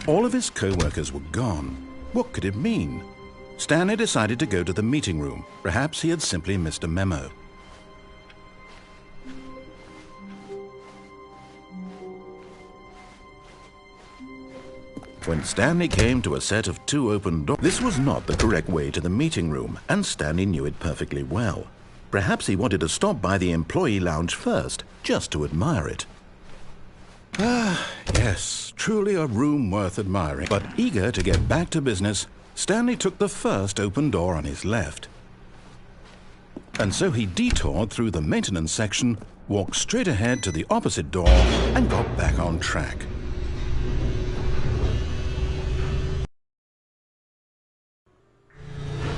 All of his co-workers were gone. What could it mean? Stanley decided to go to the meeting room. Perhaps he had simply missed a memo. When Stanley came to a set of 2 open doors, this was not the correct way to the meeting room, and Stanley knew it perfectly well. Perhaps he wanted to stop by the employee lounge first, just to admire it. Ah, yes, truly a room worth admiring. But eager to get back to business, Stanley took the first open door on his left. And so he detoured through the maintenance section, walked straight ahead to the opposite door, and got back on track.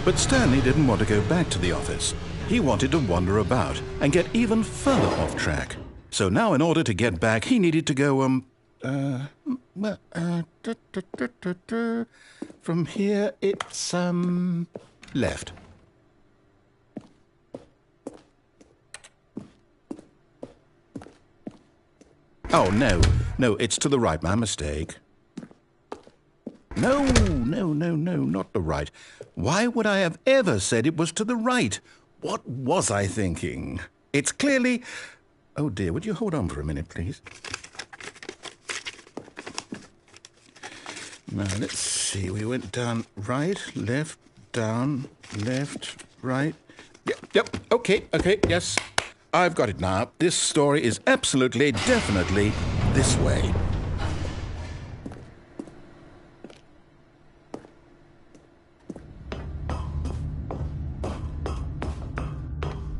But Stanley didn't want to go back to the office. He wanted to wander about and get even further off track. So now in order to get back, he needed to go, from here it's, left. Oh, no, it's to the right, my mistake. No, not the right. Why would I have ever said it was to the right? What was I thinking? It's clearly... Oh dear, would you hold on for a minute, please? Now, let's see. We went down right, left, down, left, right. Yep, okay, yes. I've got it now. This story is absolutely, definitely this way.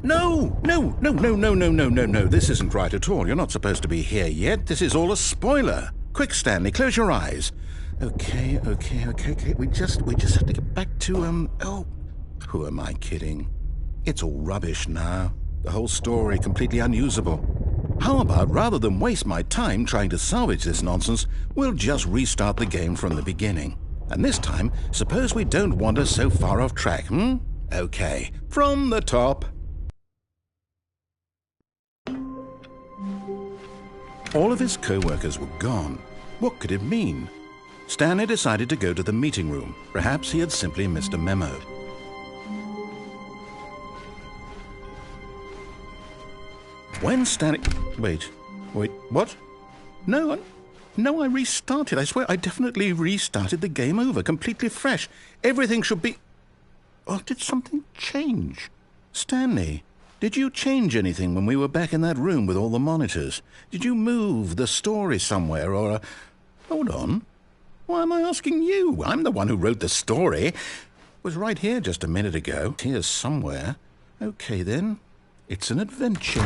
No. This isn't right at all. You're not supposed to be here yet. This is all a spoiler. Quick, Stanley, close your eyes. Okay. We just have to get back to, oh, who am I kidding? It's all rubbish now. The whole story completely unusable. How about, rather than waste my time trying to salvage this nonsense, we'll just restart the game from the beginning. And this time, suppose we don't wander so far off track, Okay, from the top. All of his co-workers were gone. What could it mean? Stanley decided to go to the meeting room. Perhaps he had simply missed a memo. When Stanley... Wait, what? No, I restarted. I swear I definitely restarted the game over, completely fresh. Everything should be... Oh, did something change? Stanley, did you change anything when we were back in that room with all the monitors? Did you move the story somewhere or... Hold on. Why am I asking you? I'm the one who wrote the story. It was right here just a minute ago. Here somewhere. Okay, then. It's an adventure.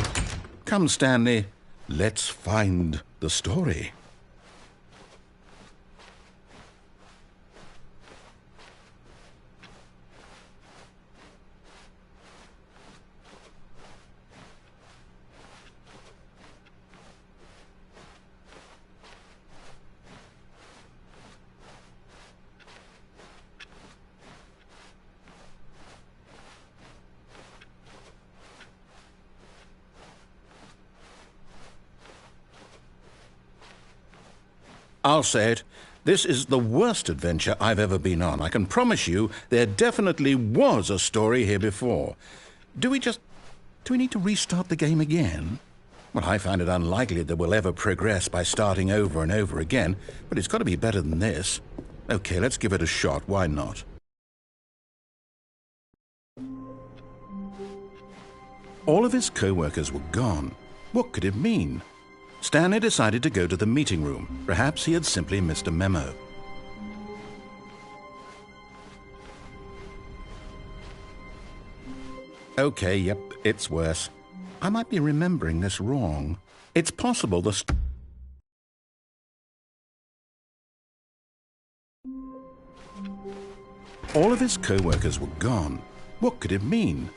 Come, Stanley. Let's find the story. I'll say it. This is the worst adventure I've ever been on. I can promise you there definitely was a story here before. Do we need to restart the game again? Well, I find it unlikely that we'll ever progress by starting over and over again, but it's got to be better than this. Okay, let's give it a shot. Why not? All of his co-workers were gone. What could it mean? Stanley decided to go to the meeting room. Perhaps he had simply missed a memo. Okay, yep, it's worse. I might be remembering this wrong. It's possible All of his co-workers were gone. What could it mean?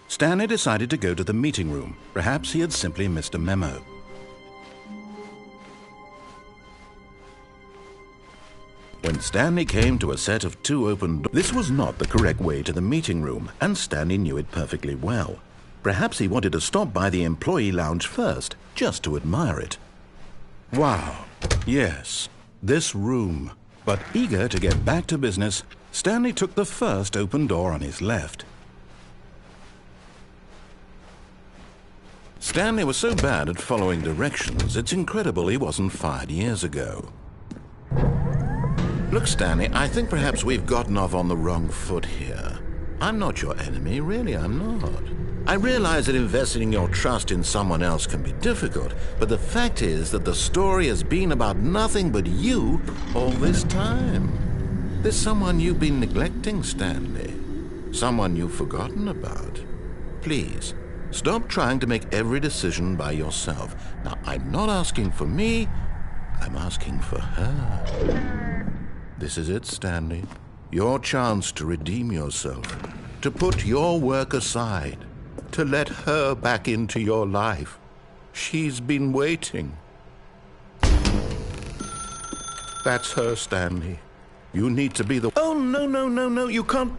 Stanley decided to go to the meeting room. Perhaps he had simply missed a memo. When Stanley came to a set of 2 open doors, this was not the correct way to the meeting room, and Stanley knew it perfectly well. Perhaps he wanted to stop by the employee lounge first, just to admire it. Wow, yes, this room. But eager to get back to business, Stanley took the first open door on his left. Stanley was so bad at following directions, it's incredible he wasn't fired years ago. Look, Stanley, I think perhaps we've gotten off on the wrong foot here. I'm not your enemy, really, I'm not. I realize that investing your trust in someone else can be difficult, but the fact is that the story has been about nothing but you all this time. There's someone you've been neglecting, Stanley. Someone you've forgotten about. Please, stop trying to make every decision by yourself. Now, I'm not asking for me, I'm asking for her. This is it, Stanley. Your chance to redeem yourself, to put your work aside, to let her back into your life. She's been waiting. That's her, Stanley. You need to be the... Oh, no, you can't...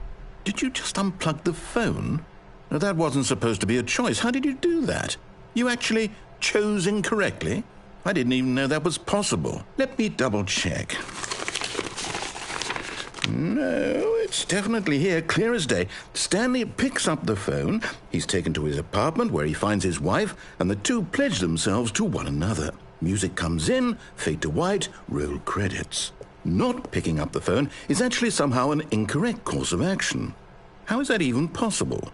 Did you just unplug the phone? No, that wasn't supposed to be a choice. How did you do that? You actually chose incorrectly? I didn't even know that was possible. Let me double check. No, it's definitely here, clear as day. Stanley picks up the phone. He's taken to his apartment where he finds his wife, and the two pledge themselves to one another. Music comes in, fade to white, roll credits. Not picking up the phone is actually somehow an incorrect course of action. How is that even possible?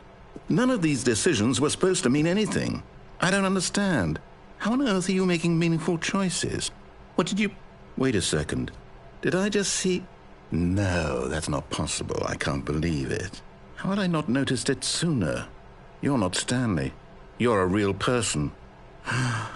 None of these decisions were supposed to mean anything. I don't understand. How on earth are you making meaningful choices? What did you... Wait a second. Did I just see... No, that's not possible. I can't believe it. How had I not noticed it sooner? You're not Stanley. You're a real person. I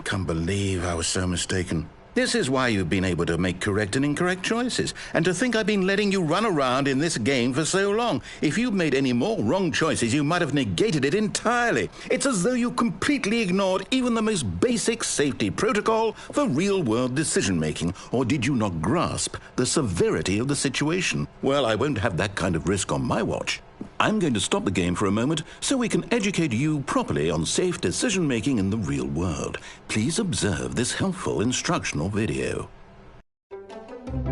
can't believe I was so mistaken. This is why you've been able to make correct and incorrect choices. And to think I've been letting you run around in this game for so long. If you'd made any more wrong choices, you might have negated it entirely. It's as though you completely ignored even the most basic safety protocol for real-world decision-making. Or did you not grasp the severity of the situation? Well, I won't have that kind of risk on my watch. I'm going to stop the game for a moment so we can educate you properly on safe decision-making in the real world. Please observe this helpful instructional video.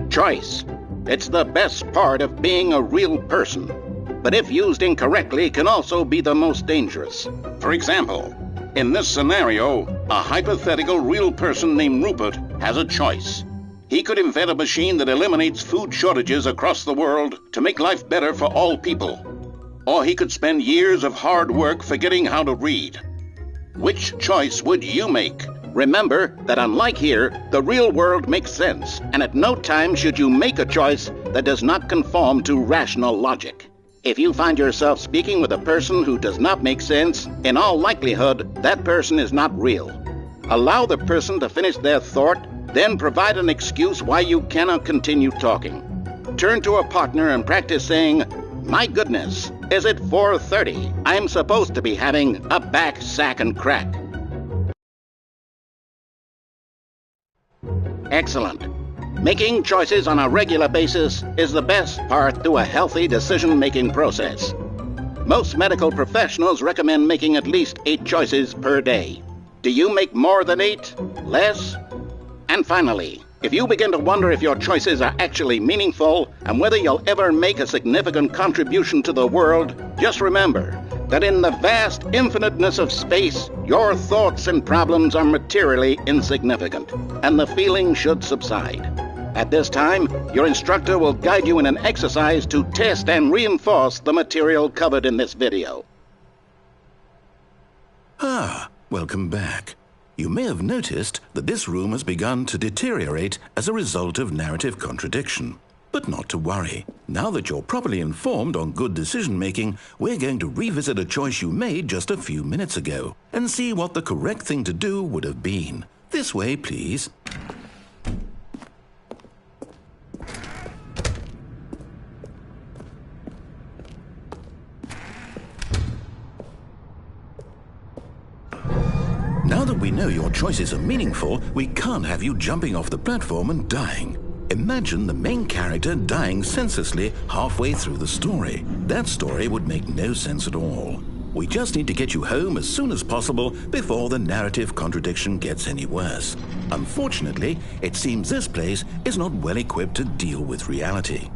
Choice. It's the best part of being a real person, but if used incorrectly can also be the most dangerous. For example, in this scenario, a hypothetical real person named Rupert has a choice. He could invent a machine that eliminates food shortages across the world to make life better for all people. Or he could spend years of hard work forgetting how to read. Which choice would you make? Remember that unlike here, the real world makes sense, and at no time should you make a choice that does not conform to rational logic. If you find yourself speaking with a person who does not make sense, in all likelihood, that person is not real. Allow the person to finish their thought, then provide an excuse why you cannot continue talking. Turn to a partner and practice saying, "My goodness, is it 4:30? I'm supposed to be having a back, sack, and crack." Excellent. Making choices on a regular basis is the best part to a healthy decision-making process. Most medical professionals recommend making at least 8 choices per day. Do you make more than 8? Less? And finally, if you begin to wonder if your choices are actually meaningful and whether you'll ever make a significant contribution to the world, just remember that in the vast infiniteness of space, your thoughts and problems are materially insignificant, and the feeling should subside. At this time, your instructor will guide you in an exercise to test and reinforce the material covered in this video. Welcome back. You may have noticed that this room has begun to deteriorate as a result of narrative contradiction. But not to worry. Now that you're properly informed on good decision-making, we're going to revisit a choice you made just a few minutes ago and see what the correct thing to do would have been. This way, please. Now that we know your choices are meaningful, we can't have you jumping off the platform and dying. Imagine the main character dying senselessly halfway through the story. That story would make no sense at all. We just need to get you home as soon as possible before the narrative contradiction gets any worse. Unfortunately, it seems this place is not well equipped to deal with reality.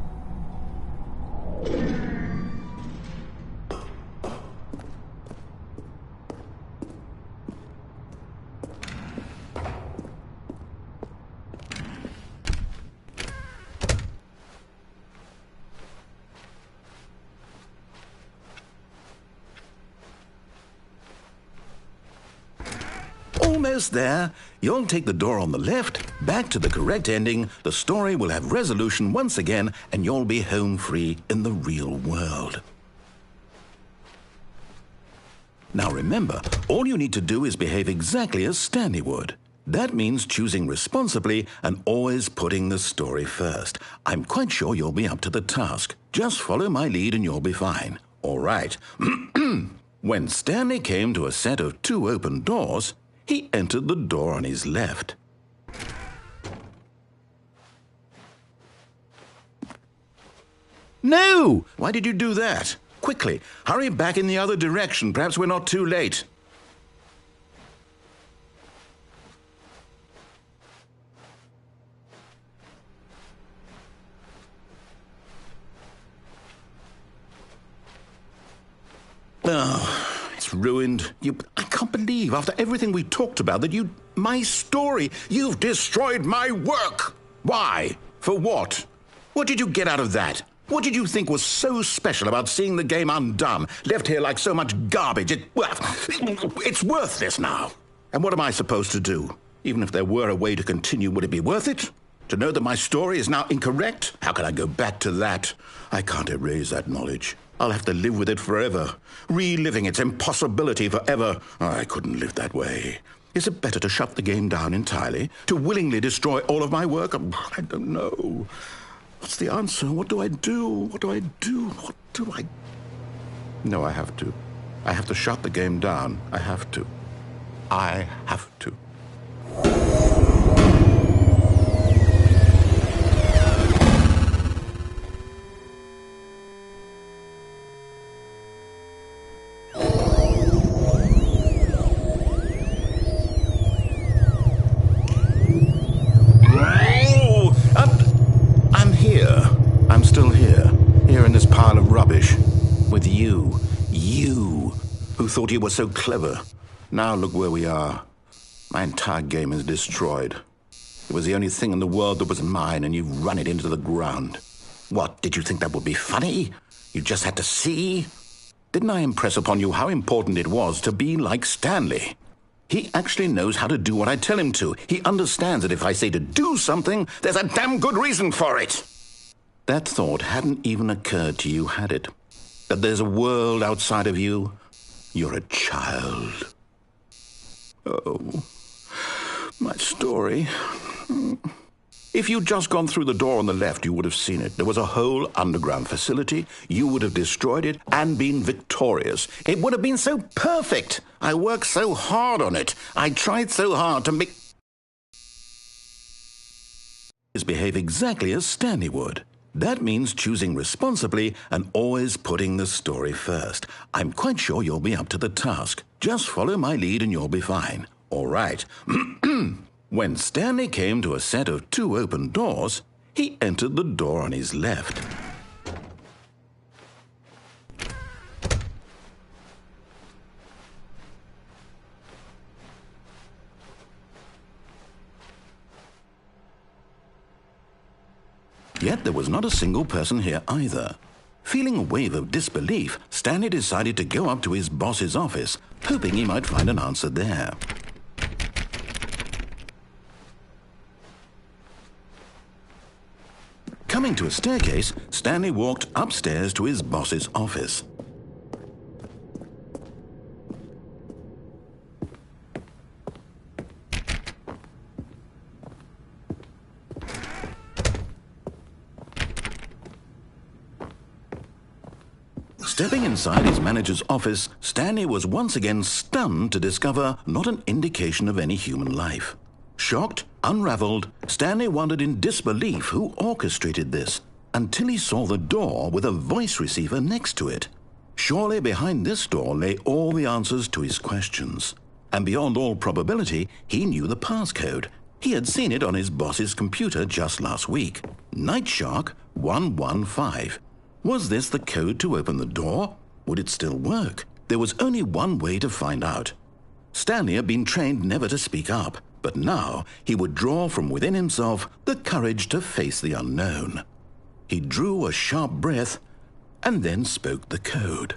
Almost there. You'll take the door on the left, back to the correct ending, the story will have resolution once again, and you'll be home free in the real world. Now remember, all you need to do is behave exactly as Stanley would. That means choosing responsibly and always putting the story first. I'm quite sure you'll be up to the task. Just follow my lead and you'll be fine. All right. When Stanley came to a set of 2 open doors, he entered the door on his left. No! Why did you do that? Quickly, hurry back in the other direction. Perhaps we're not too late. Oh, it's ruined. I can't believe, after everything we talked about, that my story, you've destroyed my work. Why? For what? What did you get out of that? What did you think was so special about seeing the game undone, left here like so much garbage? It's worthless now. And what am I supposed to do? Even if there were a way to continue, would it be worth it? To know that my story is now incorrect? How can I go back to that? I can't erase that knowledge. I'll have to live with it forever, reliving its impossibility forever. I couldn't live that way. Is it better to shut the game down entirely? To willingly destroy all of my work? I don't know. What's the answer? What do I do? What do I do? What do I... No, I have to. I have to shut the game down. I have to. I have to. With you who thought you were so clever. Now look where we are. My entire game is destroyed. It was the only thing in the world that was mine, and you've run it into the ground. What, did you think that would be funny? You just had to see? Didn't I impress upon you how important it was to be like Stanley? He actually knows how to do what I tell him to. He understands that if I say to do something, there's a damn good reason for it. That thought hadn't even occurred to you, had it? That there's a world outside of you? You're a child. Oh, my story. If you'd just gone through the door on the left, you would have seen it. There was a whole underground facility. You would have destroyed it and been victorious. It would have been so perfect. I worked so hard on it. I tried so hard to make... behave exactly as Stanley would. That means choosing responsibly and always putting the story first. I'm quite sure you'll be up to the task. Just follow my lead and you'll be fine. All right. When Stanley came to a set of 2 open doors, he entered the door on his left. Yet there was not a single person here either. Feeling a wave of disbelief, Stanley decided to go up to his boss's office, hoping he might find an answer there. Coming to a staircase, Stanley walked upstairs to his boss's office. Stepping inside his manager's office, Stanley was once again stunned to discover not an indication of any human life. Shocked, unraveled, Stanley wondered in disbelief who orchestrated this, until he saw the door with a voice receiver next to it. Surely behind this door lay all the answers to his questions. And beyond all probability, he knew the passcode. He had seen it on his boss's computer just last week. Night Shark 115. Was this the code to open the door? Would it still work? There was only one way to find out. Stanley had been trained never to speak up, but now he would draw from within himself the courage to face the unknown. He drew a sharp breath and then spoke the code.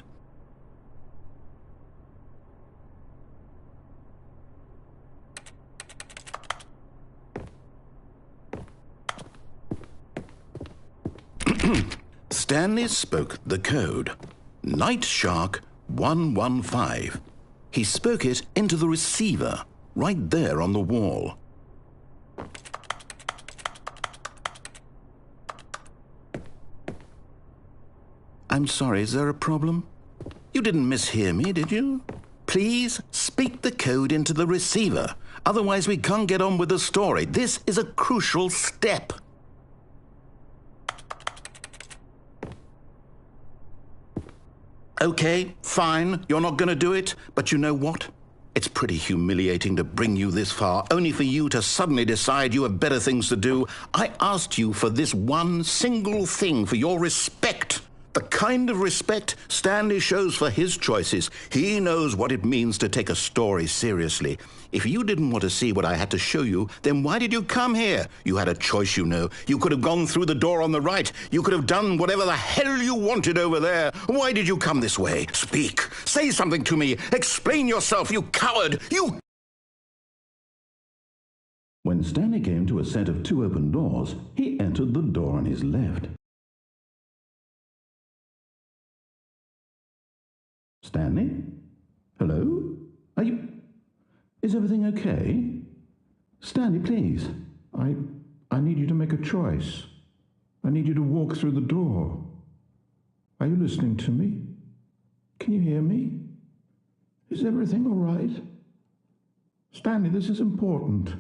Stanley spoke the code. Night Shark 115. He spoke it into the receiver, right there on the wall. I'm sorry, is there a problem? You didn't mishear me, did you? Please speak the code into the receiver. Otherwise, we can't get on with the story. This is a crucial step. Okay, fine, you're not going to do it, but you know what? It's pretty humiliating to bring you this far, only for you to suddenly decide you have better things to do. I asked you for this one single thing, for your respect. The kind of respect Stanley shows for his choices. He knows what it means to take a story seriously. If you didn't want to see what I had to show you, then why did you come here? You had a choice, you know. You could have gone through the door on the right. You could have done whatever the hell you wanted over there. Why did you come this way? Speak. Say something to me. Explain yourself, you coward. You... When Stanley came to a set of 2 open doors, he entered the door on his left. Stanley? Hello? Are you... Is everything okay? Stanley, please. I need you to make a choice. I need you to walk through the door. Are you listening to me? Can you hear me? Is everything all right? Stanley, this is important.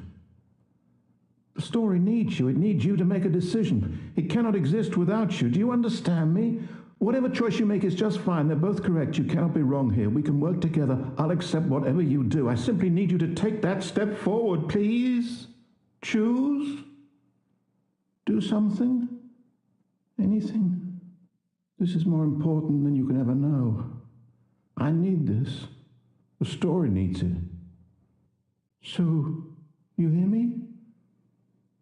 The story needs you. It needs you to make a decision. It cannot exist without you. Do you understand me? Whatever choice you make is just fine. They're both correct. You cannot be wrong here. We can work together. I'll accept whatever you do. I simply need you to take that step forward, please. Choose. Do something. Anything. This is more important than you can ever know. I need this. The story needs it. So, you hear me?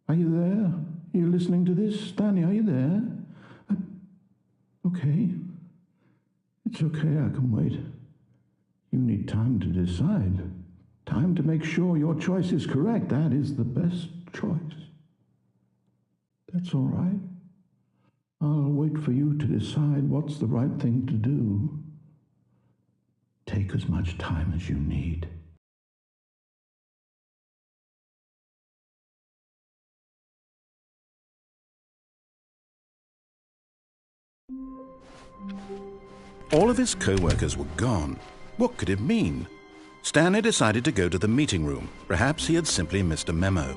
Are you there? Are you listening to this? Stanley, are you there? Okay. It's okay, I can wait. You need time to decide. Time to make sure your choice is correct. That is the best choice. That's all right. I'll wait for you to decide what's the right thing to do. Take as much time as you need. All of his co-workers were gone. What could it mean? Stanley decided to go to the meeting room. Perhaps he had simply missed a memo.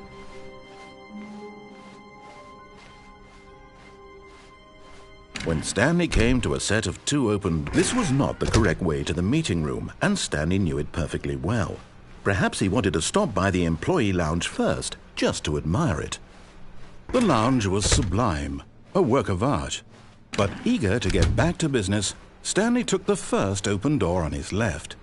When Stanley came to a set of 2 open... This was not the correct way to the meeting room, and Stanley knew it perfectly well. Perhaps he wanted to stop by the employee lounge first, just to admire it. The lounge was sublime, a work of art. But eager to get back to business, Stanley took the first open door on his left.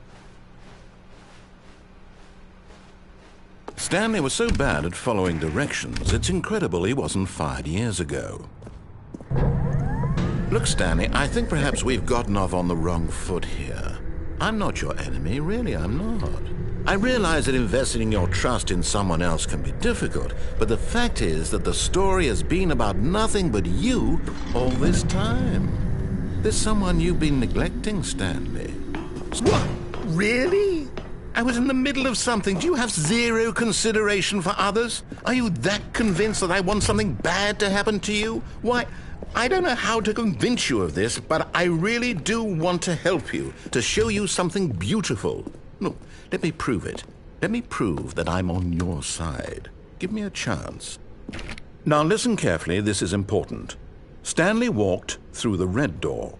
Stanley was so bad at following directions, it's incredible he wasn't fired years ago. Look, Stanley, I think perhaps we've gotten off on the wrong foot here. I'm not your enemy, really, I'm not. I realize that investing your trust in someone else can be difficult, but the fact is that the story has been about nothing but you all this time. There's someone you've been neglecting, Stanley. What? Really? I was in the middle of something. Do you have zero consideration for others? Are you that convinced that I want something bad to happen to you? Why, I don't know how to convince you of this, but I really do want to help you, to show you something beautiful. Look, let me prove it. Let me prove that I'm on your side. Give me a chance. Now listen carefully, this is important. Stanley walked through the red door.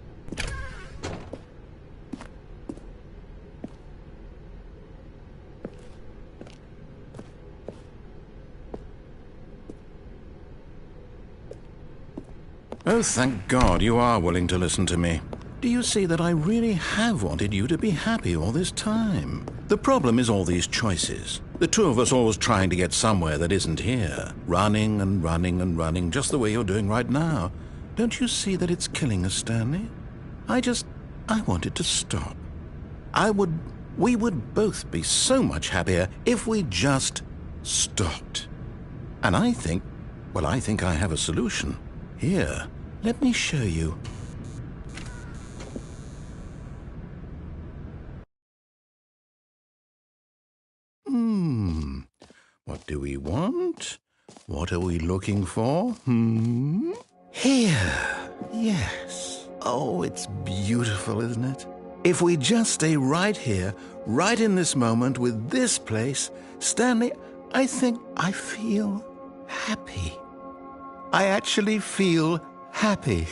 Oh, thank God you are willing to listen to me. Do you see that I really have wanted you to be happy all this time? The problem is all these choices. The two of us always trying to get somewhere that isn't here. Running and running and running, just the way you're doing right now. Don't you see that it's killing us, Stanley? I wanted to stop. We would both be so much happier if we just stopped. And I think I have a solution. Here, let me show you. What do we want? What are we looking for? Here. Yes. Oh, it's beautiful, isn't it? If we just stay right here, right in this moment with this place, Stanley, I think I feel happy. I actually feel happy.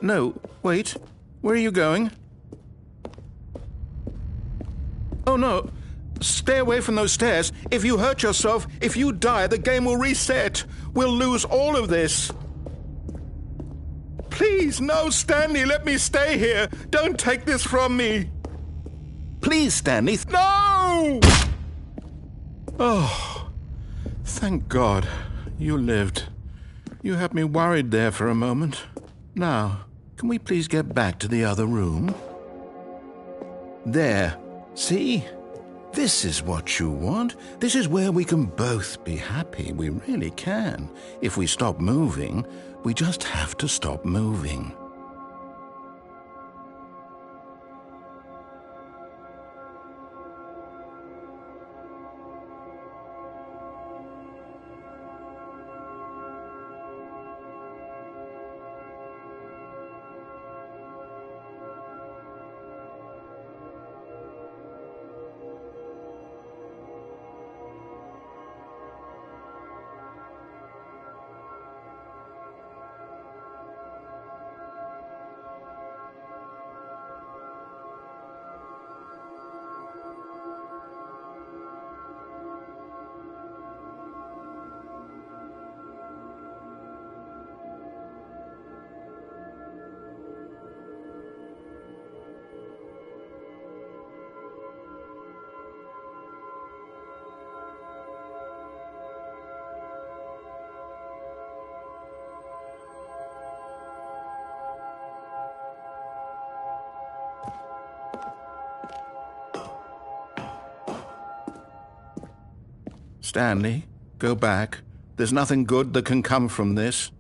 No, wait. Where are you going? Oh, no. Stay away from those stairs. If you hurt yourself, if you die, the game will reset. We'll lose all of this. Please, no, Stanley, let me stay here. Don't take this from me. Please, Stanley. No! Oh, thank God. You lived. You had me worried there for a moment. Now, can we please get back to the other room? There. See? This is what you want. This is where we can both be happy. We really can. If we stop moving, we just have to stop moving. Stanley, go back. There's nothing good that can come from this.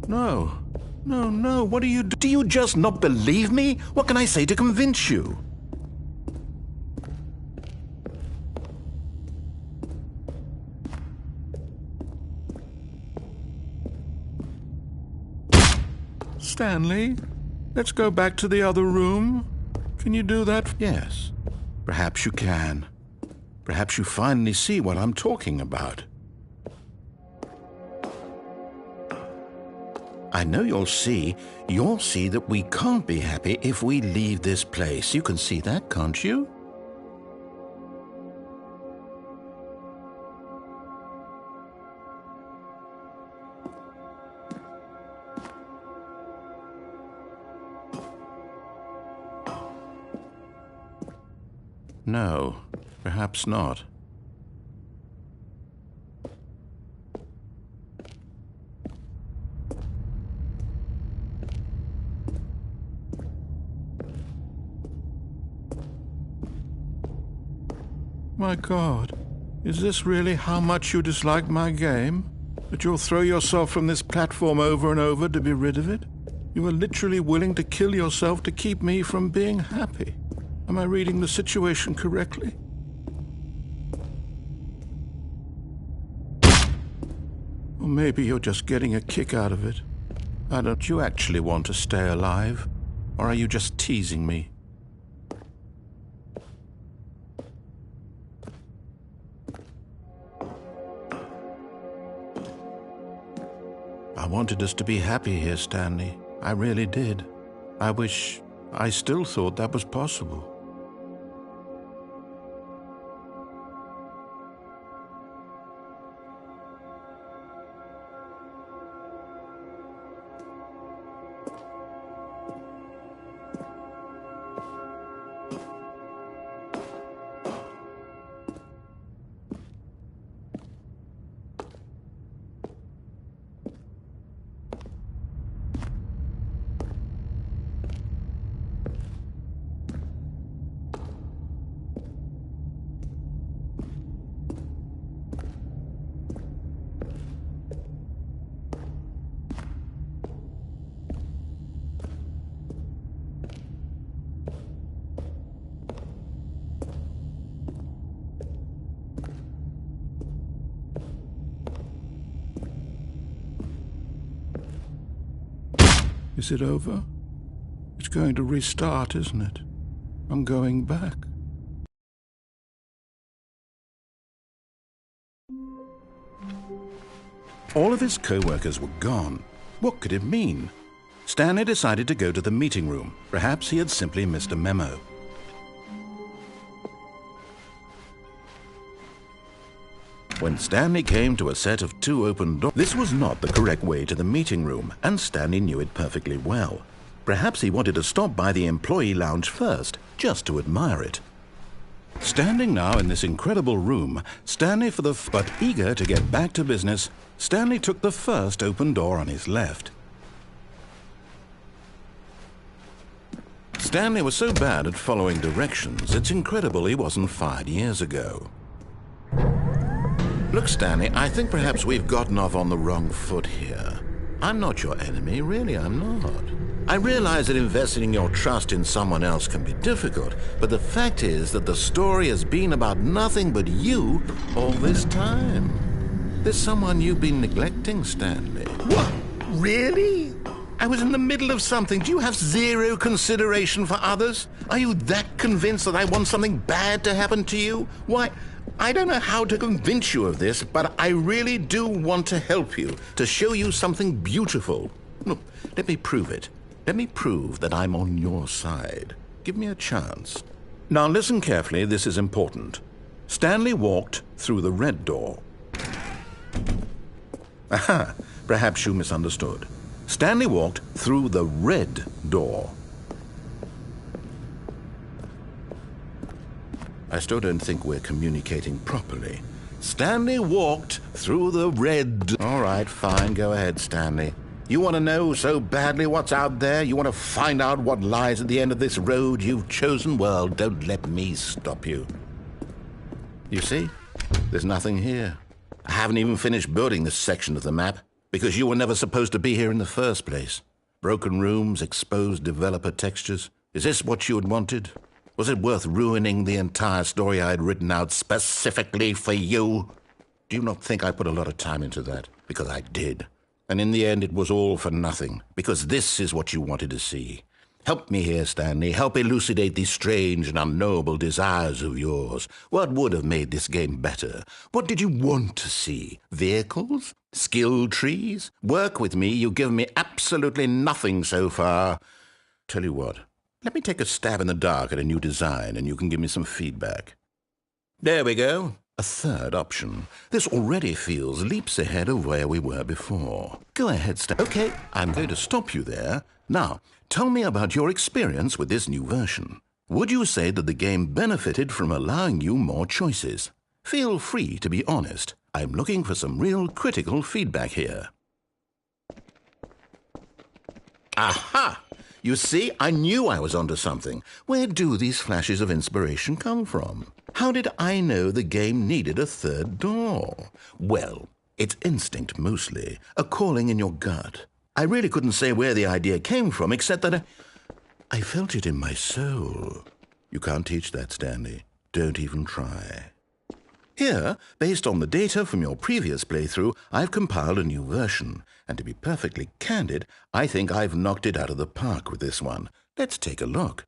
No. No, no, what do you do? Do you just not believe me? What can I say to convince you? Stanley, let's go back to the other room. Can you do that? Yes, perhaps you can. Perhaps you finally see what I'm talking about. I know you'll see that we can't be happy if we leave this place. You can see that, can't you? No, perhaps not. My God, is this really how much you dislike my game? That you'll throw yourself from this platform over and over to be rid of it? You are literally willing to kill yourself to keep me from being happy. Am I reading the situation correctly? Or maybe you're just getting a kick out of it. Don't you actually want to stay alive? Or are you just teasing me? I wanted us to be happy here, Stanley. I really did. I still thought that was possible. Is it over? It's going to restart, isn't it? I'm going back. All of his co-workers were gone. What could it mean? Stanley decided to go to the meeting room. Perhaps he had simply missed a memo. When Stanley came to a set of 2 open doors, this was not the correct way to the meeting room, and Stanley knew it perfectly well. Perhaps he wanted to stop by the employee lounge first, just to admire it. Standing now in this incredible room, but eager to get back to business, Stanley took the first open door on his left. Stanley was so bad at following directions, it's incredible he wasn't fired years ago. Look, Stanley, I think perhaps we've gotten off on the wrong foot here. I'm not your enemy, really, I'm not. I realize that investing your trust in someone else can be difficult, but the fact is that the story has been about nothing but you all this time. There's someone you've been neglecting, Stanley. What? Really? I was in the middle of something. Do you have zero consideration for others? Are you that convinced that I want something bad to happen to you? Why, I don't know how to convince you of this, but I really do want to help you, to show you something beautiful. Look, let me prove it. Let me prove that I'm on your side. Give me a chance. Now listen carefully, this is important. Stanley walked through the red door. Aha, perhaps you misunderstood. Stanley walked through the red door. I still don't think we're communicating properly. Stanley walked through the red... All right, fine, go ahead, Stanley. You want to know so badly what's out there? You want to find out what lies at the end of this road you've chosen? Well, don't let me stop you. You see? There's nothing here. I haven't even finished building this section of the map, because you were never supposed to be here in the first place. Broken rooms, exposed developer textures. Is this what you had wanted? Was it worth ruining the entire story I had written out specifically for you? Do you not think I put a lot of time into that? Because I did. And in the end, it was all for nothing, because this is what you wanted to see. Help me here, Stanley. Help elucidate these strange and unknowable desires of yours. What would have made this game better? What did you want to see? Vehicles? Skill trees? Work with me. You've given me absolutely nothing so far. Tell you what, let me take a stab in the dark at a new design, and you can give me some feedback. There we go. A third option. This already feels leaps ahead of where we were before. Go ahead, Okay, I'm going to stop you there. Now, tell me about your experience with this new version. Would you say that the game benefited from allowing you more choices? Feel free to be honest. I'm looking for some real critical feedback here. Aha! You see, I knew I was onto something. Where do these flashes of inspiration come from? How did I know the game needed a third door? Well, it's instinct mostly, a calling in your gut. I really couldn't say where the idea came from, except that I felt it in my soul. You can't teach that, Stanley. Don't even try. Here, based on the data from your previous playthrough, I've compiled a new version. And to be perfectly candid, I think I've knocked it out of the park with this one. Let's take a look.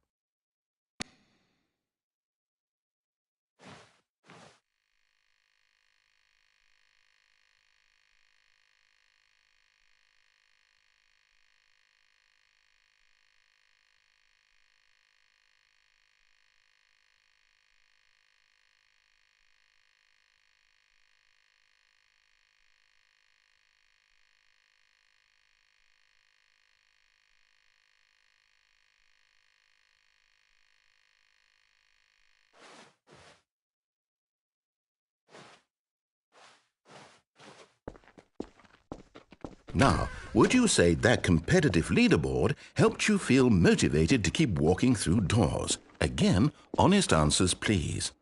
Now, would you say that competitive leaderboard helped you feel motivated to keep walking through doors? Again, honest answers, please.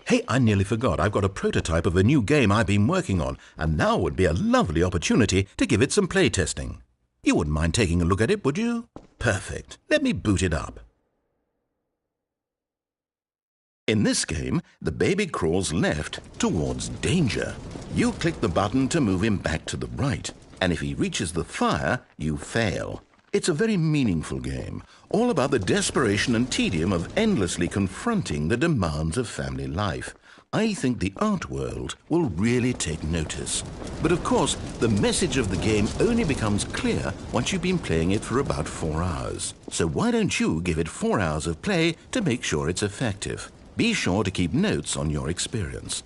Hey, I nearly forgot. I've got a prototype of a new game I've been working on, and now would be a lovely opportunity to give it some playtesting. You wouldn't mind taking a look at it, would you? Perfect. Let me boot it up. In this game, the baby crawls left towards danger. You click the button to move him back to the right. And if he reaches the fire, you fail. It's a very meaningful game, all about the desperation and tedium of endlessly confronting the demands of family life. I think the art world will really take notice. But of course, the message of the game only becomes clear once you've been playing it for about 4 hours. So why don't you give it 4 hours of play to make sure it's effective? Be sure to keep notes on your experience.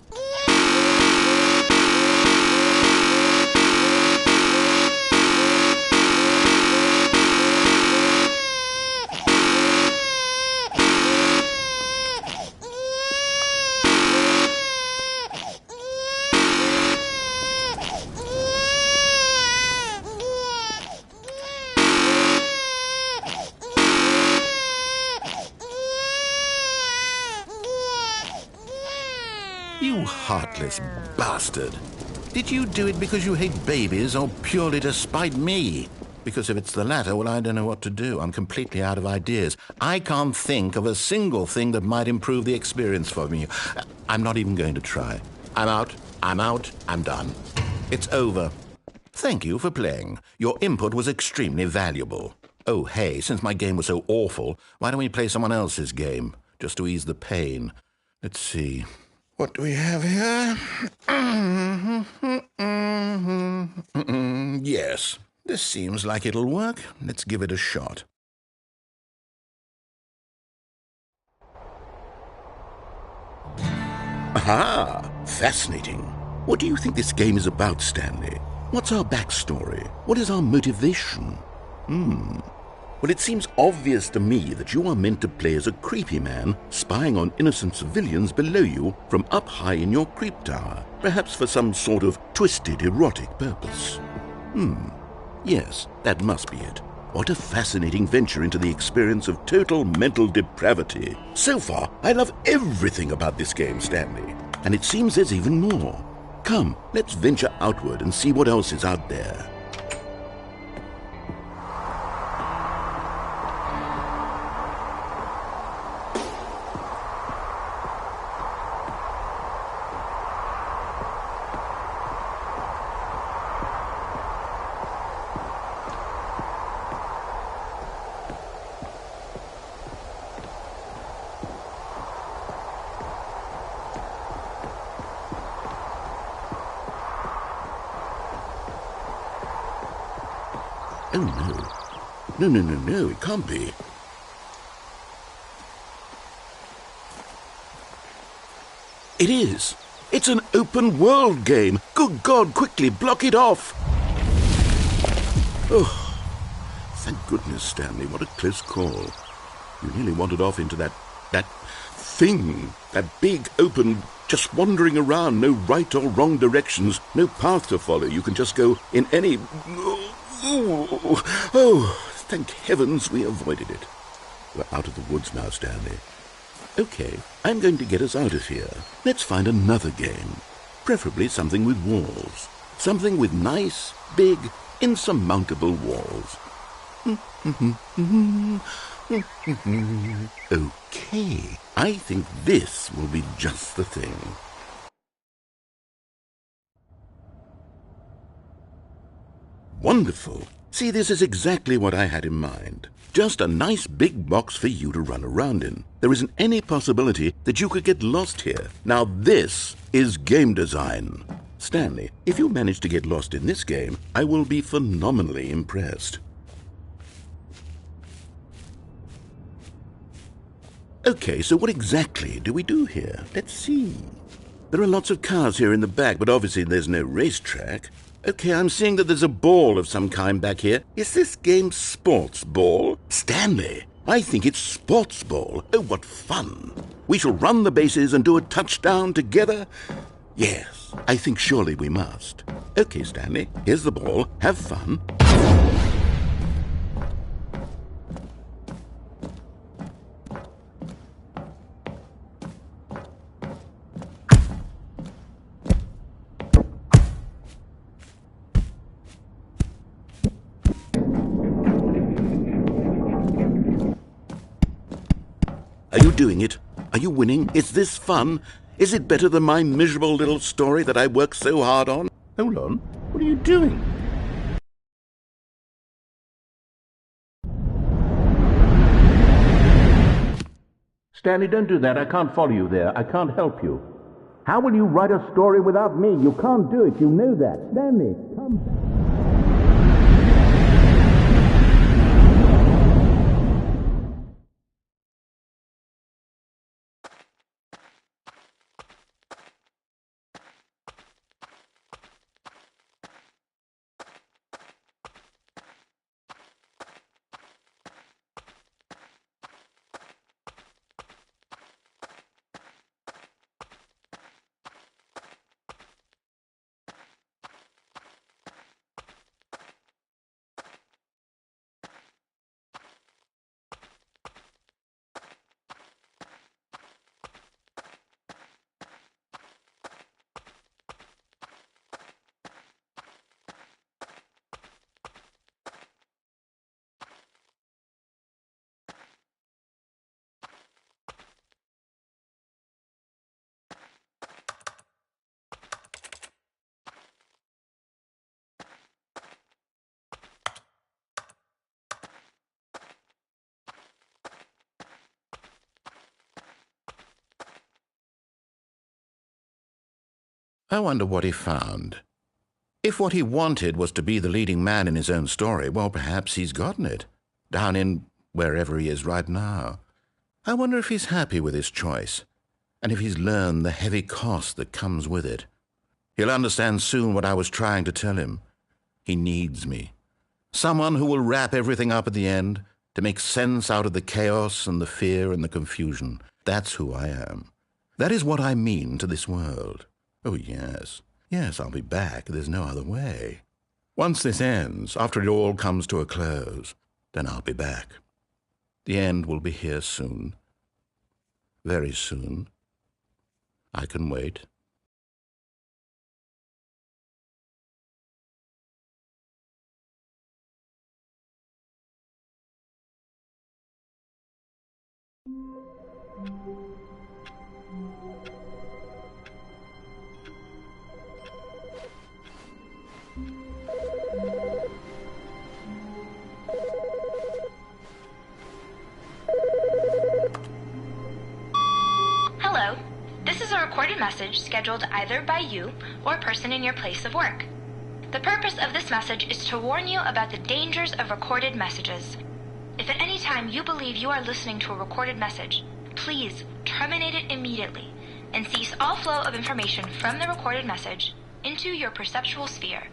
You heartless bastard. Did you do it because you hate babies or purely to spite me? Because if it's the latter, well, I don't know what to do. I'm completely out of ideas. I can't think of a single thing that might improve the experience for me. I'm not even going to try. I'm out, I'm done. It's over. Thank you for playing. Your input was extremely valuable. Oh, hey, since my game was so awful, why don't we play someone else's game, just to ease the pain? Let's see. What do we have here? Yes, this seems like it'll work. Let's give it a shot. Aha! Fascinating. What do you think this game is about, Stanley? What's our backstory? What is our motivation? Well, it seems obvious to me that you are meant to play as a creepy man spying on innocent civilians below you from up high in your creep tower, perhaps for some sort of twisted erotic purpose. Yes, that must be it. What a fascinating venture into the experience of total mental depravity. So far, I love everything about this game, Stanley. And it seems there's even more. Come, let's venture outward and see what else is out there. Oh, no. No, it can't be. It is. It's an open world game. Good God, quickly, block it off. Oh, thank goodness, Stanley. What a close call. You nearly wandered off into that thing. That big, open, just wandering around. No right or wrong directions. No path to follow. You can just go in any... Oh, thank heavens we avoided it. We're out of the woods now, Stanley. Okay, I'm going to get us out of here. Let's find another game. Preferably something with walls. Something with nice, big, insurmountable walls. Okay, I think this will be just the thing. Wonderful. See, this is exactly what I had in mind. Just a nice big box for you to run around in. There isn't any possibility that you could get lost here. Now this is game design. Stanley, if you manage to get lost in this game, I will be phenomenally impressed. Okay, so what exactly do we do here? Let's see. There are lots of cars here in the back, but obviously there's no racetrack. Okay, I'm seeing that there's a ball of some kind back here. Is this game sports ball? Stanley, I think it's sports ball. Oh, what fun. We shall run the bases and do a touchdown together. Yes, I think surely we must. Okay, Stanley, here's the ball. Have fun. Are you doing it? Are you winning? Is this fun? Is it better than my miserable little story that I worked so hard on? Hold on. What are you doing? Stanley, don't do that. I can't follow you there. I can't help you. How will you write a story without me? You can't do it. You know that. Stanley, come back. I wonder what he found. If what he wanted was to be the leading man in his own story, well, perhaps he's gotten it, down in wherever he is right now. I wonder if he's happy with his choice, and if he's learned the heavy cost that comes with it. He'll understand soon what I was trying to tell him. He needs me. Someone who will wrap everything up at the end, to make sense out of the chaos and the fear and the confusion. That's who I am. That is what I mean to this world. Oh, yes. Yes, I'll be back. There's no other way. Once this ends, after it all comes to a close, then I'll be back. The end will be here soon. Very soon. I can wait. Hello. This is a recorded message scheduled either by you or a person in your place of work. The purpose of this message is to warn you about the dangers of recorded messages. If at any time you believe you are listening to a recorded message, please terminate it immediately and cease all flow of information from the recorded message into your perceptual sphere.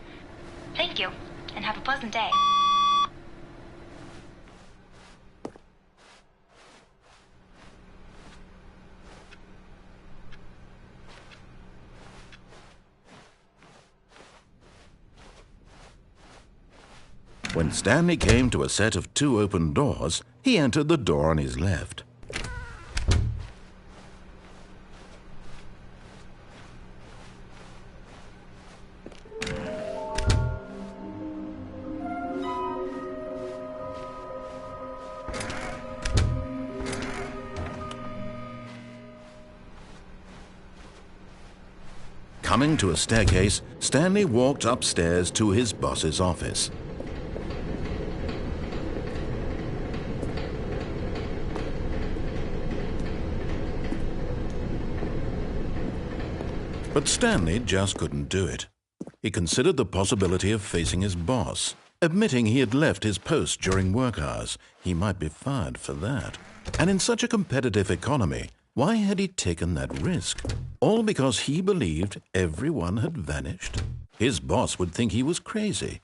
Thank you, and have a pleasant day. When Stanley came to a set of 2 open doors, he entered the door on his left. Coming to a staircase, Stanley walked upstairs to his boss's office. But Stanley just couldn't do it. He considered the possibility of facing his boss, admitting he had left his post during work hours. He might be fired for that. And in such a competitive economy, why had he taken that risk? All because he believed everyone had vanished? His boss would think he was crazy.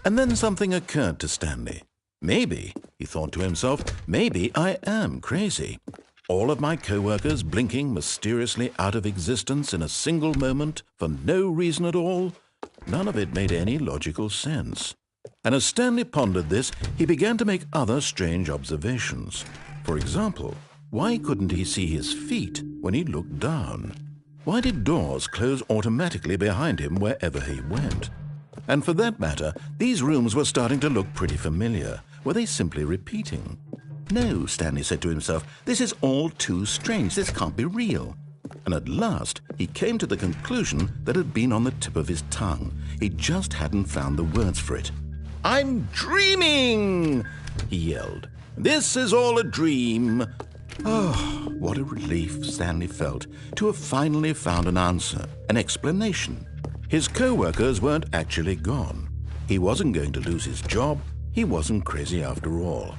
And then something occurred to Stanley. Maybe, he thought to himself, maybe I am crazy. All of my co-workers blinking mysteriously out of existence in a single moment for no reason at all? None of it made any logical sense. And as Stanley pondered this, he began to make other strange observations. For example, why couldn't he see his feet when he looked down? Why did doors close automatically behind him wherever he went? And for that matter, these rooms were starting to look pretty familiar. Were they simply repeating? No, Stanley said to himself, this is all too strange. This can't be real. And at last, he came to the conclusion that had been on the tip of his tongue. He just hadn't found the words for it. "I'm dreaming!" he yelled. "This is all a dream." Oh, what a relief Stanley felt to have finally found an answer, an explanation. His co-workers weren't actually gone. He wasn't going to lose his job. He wasn't crazy after all.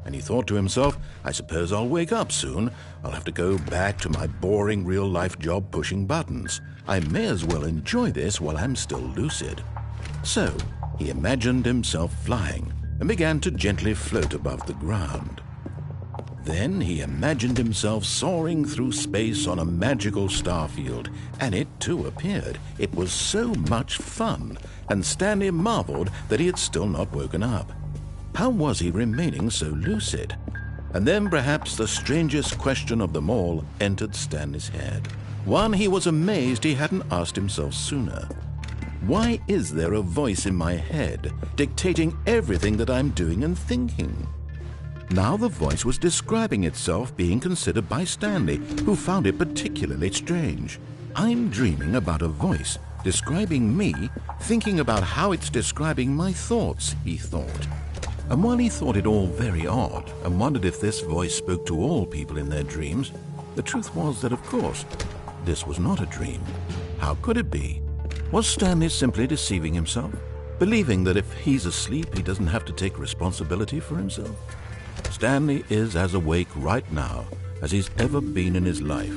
And he thought to himself, I suppose I'll wake up soon. I'll have to go back to my boring real-life job pushing buttons. I may as well enjoy this while I'm still lucid. So he imagined himself flying and began to gently float above the ground. Then he imagined himself soaring through space on a magical starfield, and it too appeared. It was so much fun, and Stanley marveled that he had still not woken up. How was he remaining so lucid? And then perhaps the strangest question of them all entered Stanley's head. One he was amazed he hadn't asked himself sooner. Why is there a voice in my head dictating everything that I'm doing and thinking? Now the voice was describing itself being considered by Stanley, who found it particularly strange. I'm dreaming about a voice describing me, thinking about how it's describing my thoughts, he thought. And while he thought it all very odd and wondered if this voice spoke to all people in their dreams, the truth was that, of course, this was not a dream. How could it be? Was Stanley simply deceiving himself, believing that if he's asleep, he doesn't have to take responsibility for himself? Stanley is as awake right now as he's ever been in his life.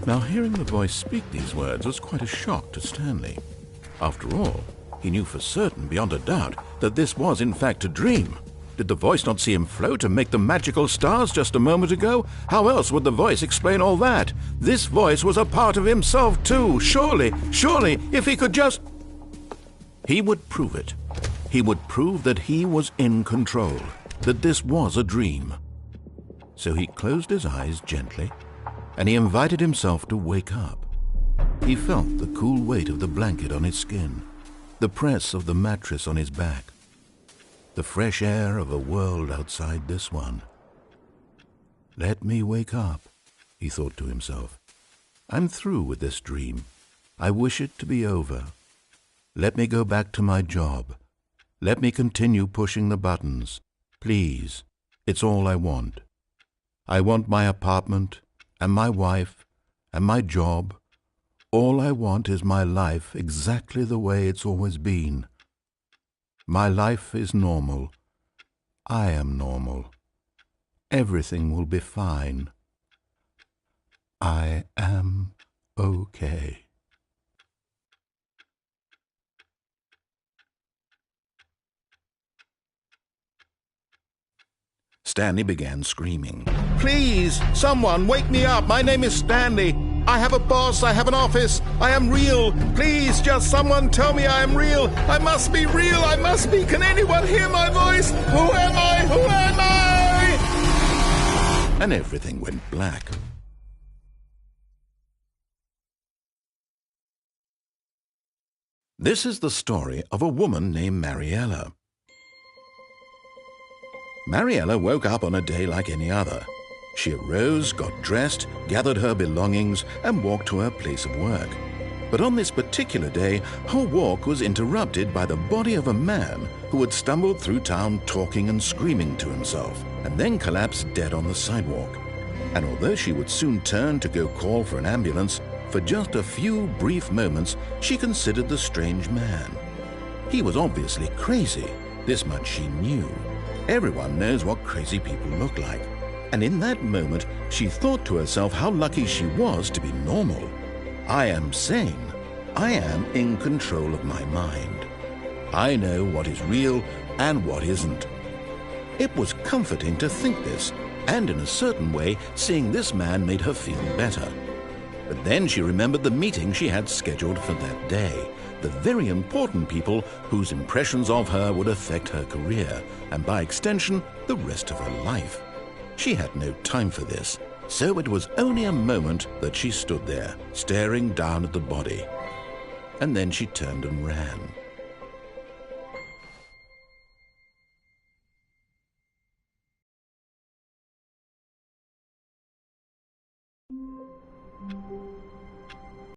Now, hearing the voice speak these words was quite a shock to Stanley. After all, he knew for certain, beyond a doubt, that this was in fact a dream. Did the voice not see him float and make the magical stars just a moment ago? How else would the voice explain all that? This voice was a part of himself too. Surely, if he could just... He would prove it. He would prove that he was in control, that this was a dream. So he closed his eyes gently, and he invited himself to wake up. He felt the cool weight of the blanket on his skin, the press of the mattress on his back, the fresh air of a world outside this one. Let me wake up, he thought to himself. I'm through with this dream. I wish it to be over. Let me go back to my job. Let me continue pushing the buttons. Please, it's all I want. I want my apartment and my wife and my job, All I want is my life exactly the way it's always been. My life is normal. I am normal. Everything will be fine. I am okay. Stanley began screaming. Please, someone, wake me up. My name is Stanley. I have a boss. I have an office. I am real. Please, just someone tell me I am real. I must be real. I must be. Can anyone hear my voice? Who am I? Who am I? And everything went black. This is the story of a woman named Mariella. Mariella woke up on a day like any other. She arose, got dressed, gathered her belongings, and walked to her place of work. But on this particular day, her walk was interrupted by the body of a man who had stumbled through town talking and screaming to himself, and then collapsed dead on the sidewalk. And although she would soon turn to go call for an ambulance, for just a few brief moments she considered the strange man. He was obviously crazy. This much she knew. Everyone knows what crazy people look like. And in that moment, she thought to herself how lucky she was to be normal. I am sane. I am in control of my mind. I know what is real and what isn't. It was comforting to think this, and in a certain way, seeing this man made her feel better. But then she remembered the meeting she had scheduled for that day. The very important people whose impressions of her would affect her career, and by extension, the rest of her life. She had no time for this, so it was only a moment that she stood there, staring down at the body. And then she turned and ran.